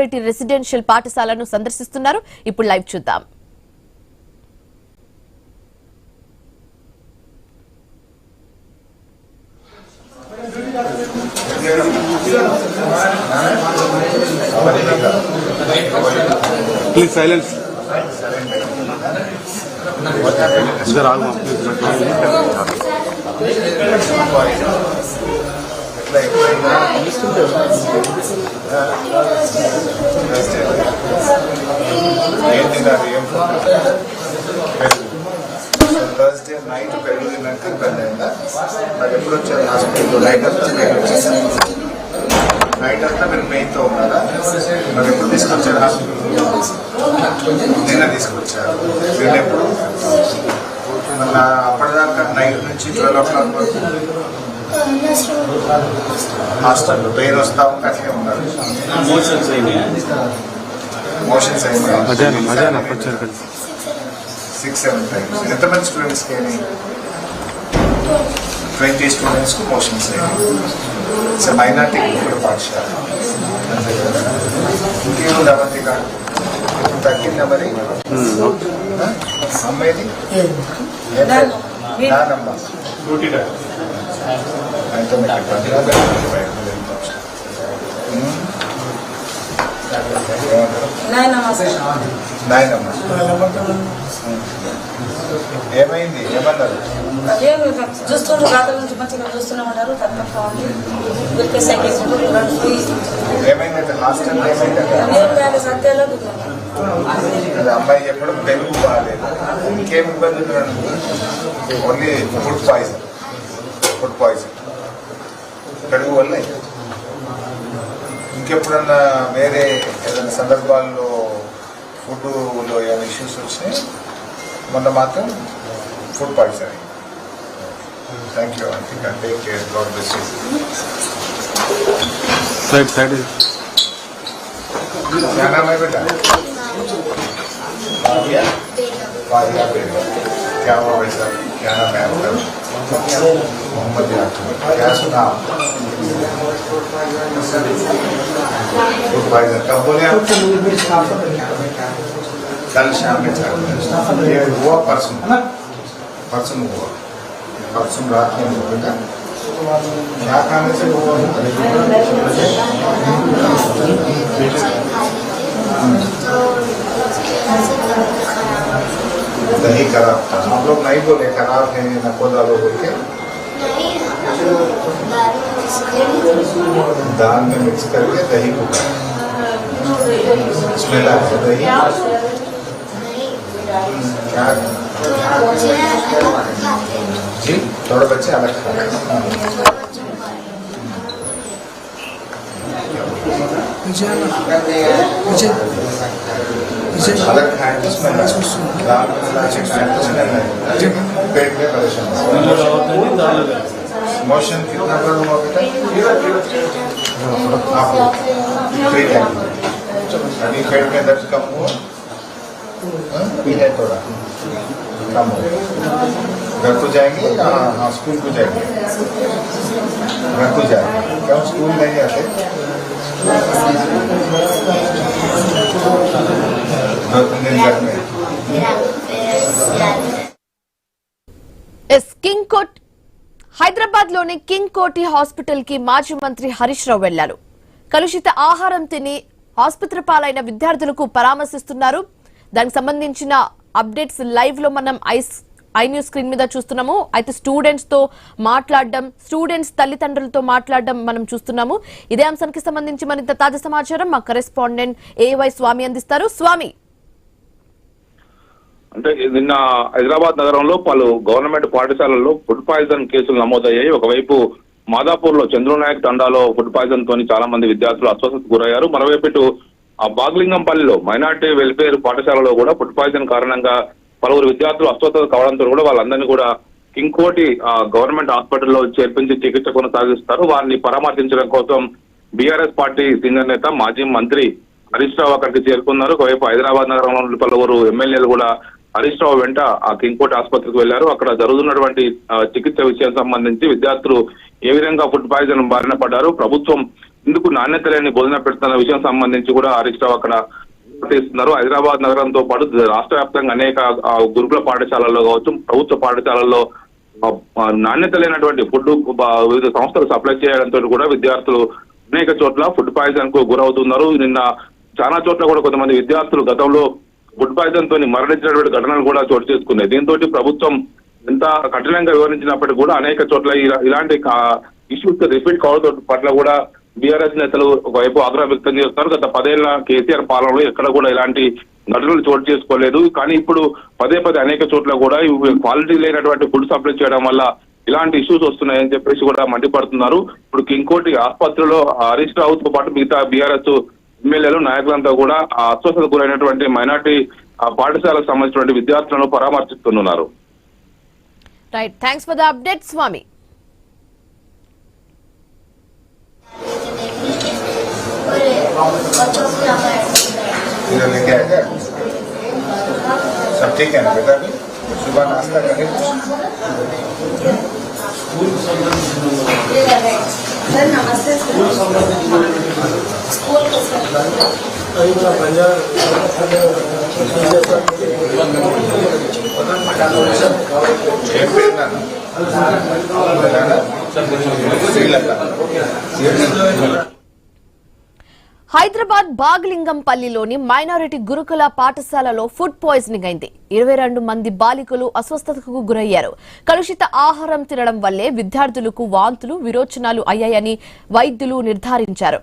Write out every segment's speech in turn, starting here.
Minority residential పాఠశాలను సందర్శిస్తున్నారు. ఇప్పుడు live చూద్దాం. Please silence. Sir, all please. Thursday night నాకు ఎప్పుడు వచ్చారు హాస్పిటల్ నైట్ అంతా మీరు పెయిన్తో ఉన్నారా? మరి ఎప్పుడు తీసుకొచ్చారు హాస్పిటల్? నిన్న తీసుకొచ్చారు. మీరు ఎప్పుడు అప్పటిదాకా నైట్ నుంచి 12 o'clock వరకు హాస్టల్లో పెయిన్ వస్తా ఉంటే అట్లే ఉన్నారు. మోషన్స్ అయినాయి. 6-7 times. ఎంతమంది స్టూడెంట్స్కి అయినాయి? 20 స్టూడెంట్స్కు మోషన్స్ అయినాయి. మైనార్టీ కూడా పాఠశాల ఇంకేముంది అవంతి కాదు. ఇప్పుడు తగ్గిందా మరి? అమ్మాయిది నానమ్మ నాయనమ్మ ఏమైంది? ఏమన్నారు? చూస్తుండ్రు రాత్రి నుంచి మంచిగా చూస్తున్నామన్నారు. ఏమైందంటే హాస్టల్ ఏమైందంటే అమ్మాయి చెప్పడం తెలుగు బాగాలేదు. ఇంకేం ఇబ్బంది ఉన్నాడు? ఓన్లీ ఫుడ్ పాయిజన్ తెలుగు వల్ల. ఇంకెప్పుడన్నా వేరే ఏదైనా సందర్భాల్లో ఫుడ్లో ఏమైనా ఇష్యూస్ వచ్చినాయి? మొన్న మాత్రం food poison. Thank you. I think I take care. God bless you. Side. क्या नाम है बेटा? वादिया बेटा. क्या हुआ भाई साहब? क्या नाम है आपका? मोहम्मद याकूब. क्या सुना? फूड पॉइजन कब बोले आप? कल शाम में 4 बजे. ये हुआ परसों हुआ. परसों रात में हुआ बेटा. क्या खाने से हुआ? दही खराब था. हम लोग नहीं बोले खराब है नको डालो बोल के. दाल में मिक्स करके दही को स्मेल आ रहा है. दही क्या जी? थोड़े बच्चे अलग खा रहे हैं. अलग खाए तो स्मेल दाल में मिला के खाए तो स्मेल नहीं. पेट में परेशान. मोशन कितना बार हुआ बेटा? आपको 3 टाइम. अभी पेट में दर्द कम हुआ? पीने थोड़ा कम हो. घर को जाएंगे या स्कूल को जाएंगे? घर को जाएंगे. क्यों स्कूल नहीं आते? కింగ్ కోట్ హైదరాబాద్ లోని కింగ్ కోటి హాస్పిటల్ కి మాజీ మంత్రి హరీష్ రావు వెళ్లారు. కలుషిత ఆహారం తిని ఆసుపత్రి పాలైన విద్యార్థులకు పరామర్శిస్తున్నారు. దానికి సంబంధించిన అప్డేట్స్ లైవ్ లో మనం ఐ న్యూస్ స్క్రీన్ మీద చూస్తున్నాము. అయితే స్టూడెంట్స్ తో మాట్లాడడం, స్టూడెంట్స్ తల్లిదండ్రులతో మాట్లాడడం మనం చూస్తున్నాము. ఇదే అంశానికి సంబంధించి మరింత తాజా సమాచారం మా కరెస్పాండెంట్ ఏవై స్వామి అందిస్తారు. స్వామి, అంటే నిన్న హైదరాబాద్ నగరంలో పలు గవర్నమెంట్ పాఠశాలల్లో ఫుడ్ పాయిజన్ కేసులు నమోదయ్యాయి. ఒకవైపు మాదాపూర్ లో చంద్రనాయక్ తండాలో ఫుడ్ పాయిజన్ తోని చాలా మంది విద్యార్థులు అస్వస్థతకు గురయ్యారు. మరోవైపు ఇటు బాగ్లింగంపల్లిలో మైనార్టీ వెల్ఫేర్ పాఠశాలలో కూడా ఫుడ్ పాయిజన్ కారణంగా పలువురు విద్యార్థులు అస్వస్థత కావడంతో కూడా వాళ్ళందరినీ కూడా కింగ్ కోటి గవర్నమెంట్ హాస్పిటల్లో చేర్పించి చికిత్స కొనసాగిస్తారు. వారిని పరామర్శించడం కోసం బీఆర్ఎస్ పార్టీ సీనియర్ నేత మాజీ మంత్రి హరీష్ రావు అక్కడికి చేరుకున్నారు. ఒకవైపు హైదరాబాద్ నగరంలో పలువురు ఎమ్మెల్యేలు కూడా హరీష్ రావు వెంట ఆ కింగ్ కోటి ఆసుపత్రికి వెళ్లారు. అక్కడ జరుగుతున్నటువంటి చికిత్స విషయం సంబంధించి విద్యార్థులు ఏ విధంగా ఫుడ్ పాయిజన్ బారిన పడ్డారు, ప్రభుత్వం ఇందుకు నాణ్యత లేని భోజన పెడుతున్న విషయం సంబంధించి కూడా హరీష్ రావు అక్కడ తీస్తున్నారు. హైదరాబాద్ నగరంతో పాటు రాష్ట్ర వ్యాప్తంగా అనేక గురుకుల పాఠశాలల్లో కావచ్చు, ప్రభుత్వ పాఠశాలల్లో నాణ్యత లేనటువంటి ఫుడ్ వివిధ సంస్థలు సప్లై చేయడంతో కూడా విద్యార్థులు అనేక చోట్ల ఫుడ్ పాయిజన్ కు గురవుతున్నారు. నిన్న చాలా చోట్ల కూడా కొంతమంది విద్యార్థులు గతంలో ఫుడ్ పాయిజన్ తోని మరణించినటువంటి ఘటనలు కూడా చోటు చేసుకున్నాయి. దీంతో ప్రభుత్వం ఎంత కఠినంగా వివరించినప్పటికీ కూడా అనేక చోట్ల ఇలాంటి ఇష్యూస్ రిపీట్ కావడం పట్ల కూడా బీఆర్ఎస్ నేతలు ఒకవైపు ఆగ్రహం వ్యక్తం చేస్తున్నారు. గత 10 ఏళ్ల కేసీఆర్ పాలనలో ఎక్కడ కూడా ఇలాంటి ఘటనలు చోటు చేసుకోలేదు. కానీ ఇప్పుడు పదే అనేక చోట్ల కూడా క్వాలిటీ లేనటువంటి ఫుడ్ సప్లై చేయడం వల్ల ఇలాంటి ఇష్యూస్ వస్తున్నాయని చెప్పేసి కూడా మండిపడుతున్నారు. ఇప్పుడు కింగ్కోటి ఆసుపత్రిలో హరీష్ రావుతో పాటు మిగతా బీఆర్ఎస్ ఎమ్మెల్యేలు నాయకులంతా కూడా అస్వస్థత గురైనటువంటి మైనార్టీ పాఠశాలకు సంబంధించినటువంటి విద్యార్థులను పరామర్శిస్తున్నారు. Right, thanks for the update స్వామి. इधर लेके आएगा सब ठीक है ना बेटा? अभी सुबह नाश्ता करें सर नमस्ते హైదరాబాద్ బాగ్లింగంపల్లిలోని మైనారిటీ గురుకుల పాఠశాలలో ఫుడ్ పాయిజనింగ్ అయింది. 22 మంది బాలికలు అస్వస్థతకు గురయ్యారు. కలుషిత ఆహారం తినడం వల్లే విద్యార్థులకు వాంతులు, విరోచనాలు అయ్యాయని వైద్యులు నిర్ధారించారు.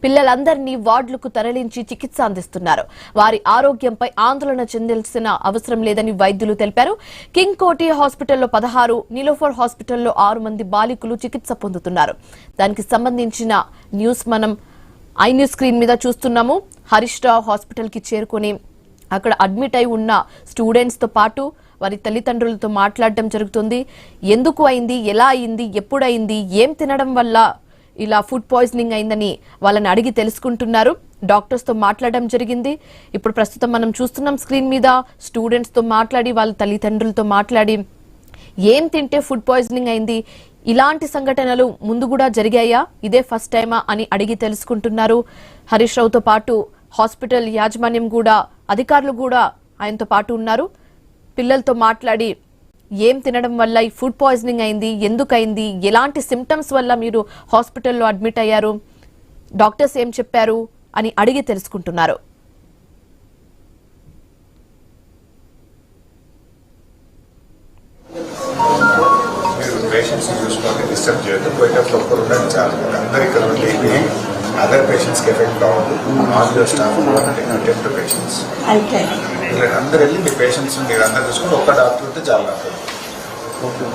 పిల్లలందరినీ వార్డులకు తరలించి చికిత్స అందిస్తున్నారు. వారి ఆరోగ్యంపై ఆందోళన చెందాల్సిన అవసరం లేదని వైద్యులు తెలిపారు. కింగ్ కోటి హాస్పిటల్లో 16, నీలోఫర్ హాస్పిటల్లో 6 మంది బాలికలు చికిత్స పొందుతున్నారు. దానికి సంబంధించిన న్యూస్ మనం ఐన్యూస్ స్క్రీన్ మీద చూస్తున్నాము. హరీష్ రావు హాస్పిటల్ కి చేరుకుని అక్కడ అడ్మిట్ అయి ఉన్న స్టూడెంట్స్ తో పాటు వారి తల్లిదండ్రులతో మాట్లాడడం జరుగుతుంది. ఎందుకు అయింది, ఎలా అయింది, ఎప్పుడు అయింది, ఏం తినడం వల్ల ఇలా ఫుడ్ పాయిజనింగ్ అయిందని వాళ్ళని అడిగి తెలుసుకుంటున్నారు. డాక్టర్స్ తో మాట్లాడడం జరిగింది. ఇప్పుడు ప్రస్తుతం మనం చూస్తున్నాం స్క్రీన్ మీద స్టూడెంట్స్ తో మాట్లాడి వాళ్ళ తల్లిదండ్రులతో మాట్లాడి ఏం తింటే ఫుడ్ పాయిజనింగ్ అయింది, ఇలాంటి సంఘటనలు ముందు కూడా జరిగాయా, ఇదే ఫస్ట్ టైమా అని అడిగి తెలుసుకుంటున్నారు. హరీష్ రావుతో పాటు హాస్పిటల్ యాజమాన్యం కూడా, అధికారులు కూడా ఆయనతో పాటు ఉన్నారు. పిల్లలతో మాట్లాడి ఏం తినడం వల్ల ఈ ఫుడ్ పాయిజనింగ్ అయింది, ఎందుకైంది, ఎలాంటి సిమ్టమ్స్ వల్ల మీరు హాస్పిటల్లో అడ్మిట్ అయ్యారు, డాక్టర్స్ ఏం చెప్పారు అని అడిగి తెలుసుకుంటున్నారు. పేషెంట్స్ చూసుకోండి, డిస్టర్బ్ చేయొద్దు. పోయేటప్పుడు ఒక్కరు ఉండండి చాలు. అందరు ఇక్కడ ఉండి అదర్ పేషెంట్స్కి ఎఫెక్ట్ కావద్దు. All your staff attend to patients. అందరు వెళ్ళి మీ పేషెంట్స్ మీరు అందరు చూసుకుంటే ఒక్క డాక్టర్ ఉంటే చాలా డాక్టర్.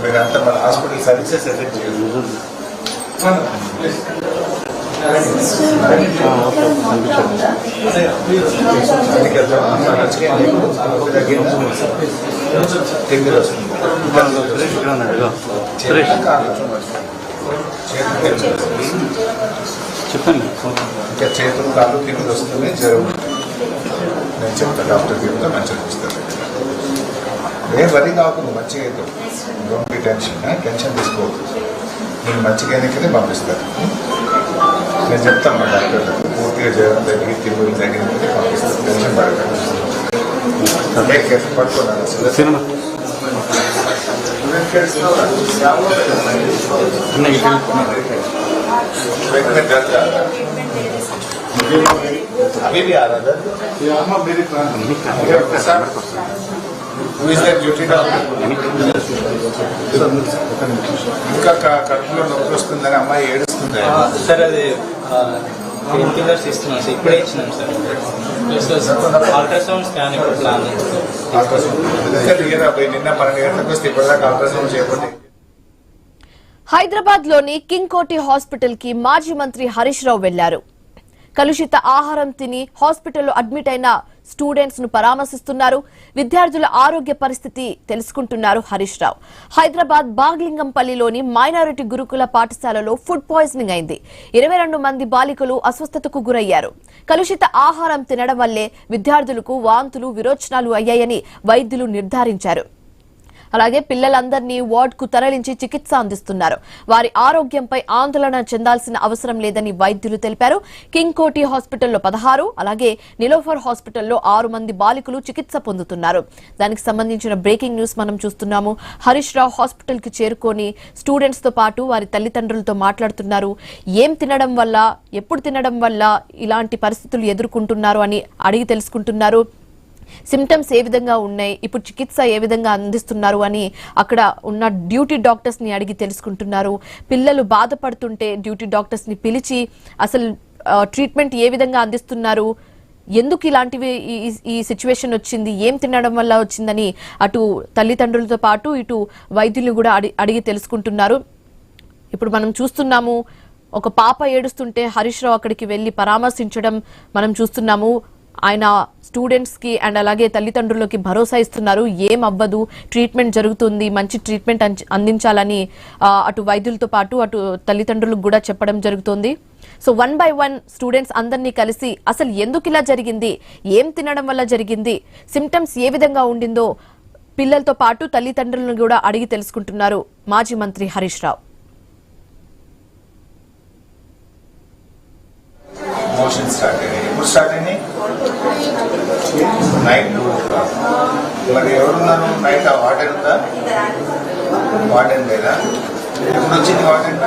మీరంతా మన హాస్పిటల్ సర్వీసెస్ ఎఫెక్ట్ చేయదు. తిండి వస్తుంది, చెప్పండి. ఇంకా చేతులు కాళ్ళు తిండి వస్తుంది, జ్వరం. నేను చెప్తాను, డాక్టర్ చెప్తా, మంచిగా చూస్తాను. ఏం వరి కాకుండా మంచిగా అవుతాం. డోంట్ బి టెన్షన్ తీసుకోవద్దు. నేను మంచిగా అయినాకనే పంపిస్తాను. నేను చెప్తాను మా డాక్టర్లకు పూర్తిగా జ్వరం తగ్గి తిరుగులు తగ్గినప్పుడే పంపిస్తాను. టెన్షన్ పడకండి. పడుకోవాలి సినిమా अभी भी आ रहा था డ్యూటీ ఇంకా కడుపులో నొప్పి వస్తుందని అమ్మాయి ఏడుస్తుంది సార్. అది పెయిన్ కిల్లర్స్ ఇస్తున్నాం సార్, ఇప్పుడే ఇచ్చినాం సార్. ప్లస్ అల్ట్రాసౌండ్ స్కాన్ ఇప్పుడు ప్లాన్ నిన్న 12 గంటలకు వస్తే ఇప్పటిదాకా అల్ట్రాసౌండ్ చేయబట్టి. హైదరాబాద్ లోని కింగ్ కోటి హాస్పిటల్ కి మాజీ మంత్రి హరీష్ రావు వెళ్లారు. కలుషిత ఆహారం తిని హాస్పిటల్లో అడ్మిట్ అయిన స్టూడెంట్స్ ను పరామర్శిస్తున్నారు. విద్యార్థుల ఆరోగ్య పరిస్థితి తెలుసుకుంటున్నారు హరీష్ రావు. హైదరాబాద్ బాగ్లింగంపల్లిలోని మైనారిటీ గురుకుల పాఠశాలలో ఫుడ్ పాయిజనింగ్ అయింది. 22 మంది బాలికలు అస్వస్థతకు గురయ్యారు. కలుషిత ఆహారం తినడం వల్లే విద్యార్థులకు వాంతులు, విరోచనాలు అయ్యాయని వైద్యులు నిర్ధారించారు. అలాగే పిల్లలందరినీ వార్డుకు తరలించి చికిత్స అందిస్తున్నారు. వారి ఆరోగ్యంపై ఆందోళన చెందాల్సిన అవసరం లేదని వైద్యులు తెలిపారు. కింగ్ కోటి హాస్పిటల్లో 16, అలాగే నిలోఫర్ హాస్పిటల్లో 6 మంది బాలికలు చికిత్స పొందుతున్నారు. దానికి సంబంధించిన బ్రేకింగ్ న్యూస్ మనం చూస్తున్నాము. హరీష్ రావు హాస్పిటల్ కి చేరుకొని స్టూడెంట్స్ తో పాటు వారి తల్లిదండ్రులతో మాట్లాడుతున్నారు. ఏం తినడం వల్ల, ఎప్పుడు తినడం వల్ల ఇలాంటి పరిస్థితులు ఎదుర్కొంటున్నారు అని అడిగి తెలుసుకుంటున్నారు. సిమ్టమ్స్ ఏ విధంగా ఉన్నాయి, ఇప్పుడు చికిత్స ఏ విధంగా అందిస్తున్నారు అని అక్కడ ఉన్న డ్యూటీ డాక్టర్స్ ని అడిగి తెలుసుకుంటున్నారు. పిల్లలు బాధపడుతుంటే డ్యూటీ డాక్టర్స్ ని పిలిచి అసలు ట్రీట్మెంట్ ఏ విధంగా అందిస్తున్నారు, ఎందుకు ఇలాంటివి ఈ సిచ్యువేషన్ వచ్చింది, ఏం తినడం వల్ల వచ్చిందని అటు తల్లిదండ్రులతో పాటు ఇటు వైద్యులు కూడా అడిగి తెలుసుకుంటున్నారు. ఇప్పుడు మనం చూస్తున్నాము, ఒక పాప ఏడుస్తుంటే హరీష్ రావు అక్కడికి వెళ్లి పరామర్శించడం మనం చూస్తున్నాము. ఆయన స్టూడెంట్స్ కి అండ్ అలాగే తల్లిదండ్రులకి భరోసా ఇస్తున్నారు. ఏం అవ్వదు, ట్రీట్మెంట్ జరుగుతుంది, మంచి ట్రీట్మెంట్ అందించాలని అటు వైద్యులతో పాటు అటు తల్లిదండ్రులకు కూడా చెప్పడం జరుగుతుంది. సో 1 by 1 స్టూడెంట్స్ అందరినీ కలిసి అసలు ఎందుకు ఇలా జరిగింది, ఏం తినడం వల్ల జరిగింది, సిమ్టమ్స్ ఏ విధంగా ఉండిందో పిల్లలతో పాటు తల్లిదండ్రులను కూడా అడిగి తెలుసుకుంటున్నారు మాజీ మంత్రి హరీష్ రావు. మోషన్ స్టార్ట్ అయినాయి. ఎప్పుడు స్టార్ట్ అయినాయి? నైట్. మరి ఎవరున్నారు నైట్? వార్డెన్ ఉందా? వార్డెన్ లేదా? ఎప్పుడు వచ్చింది వార్డెన్?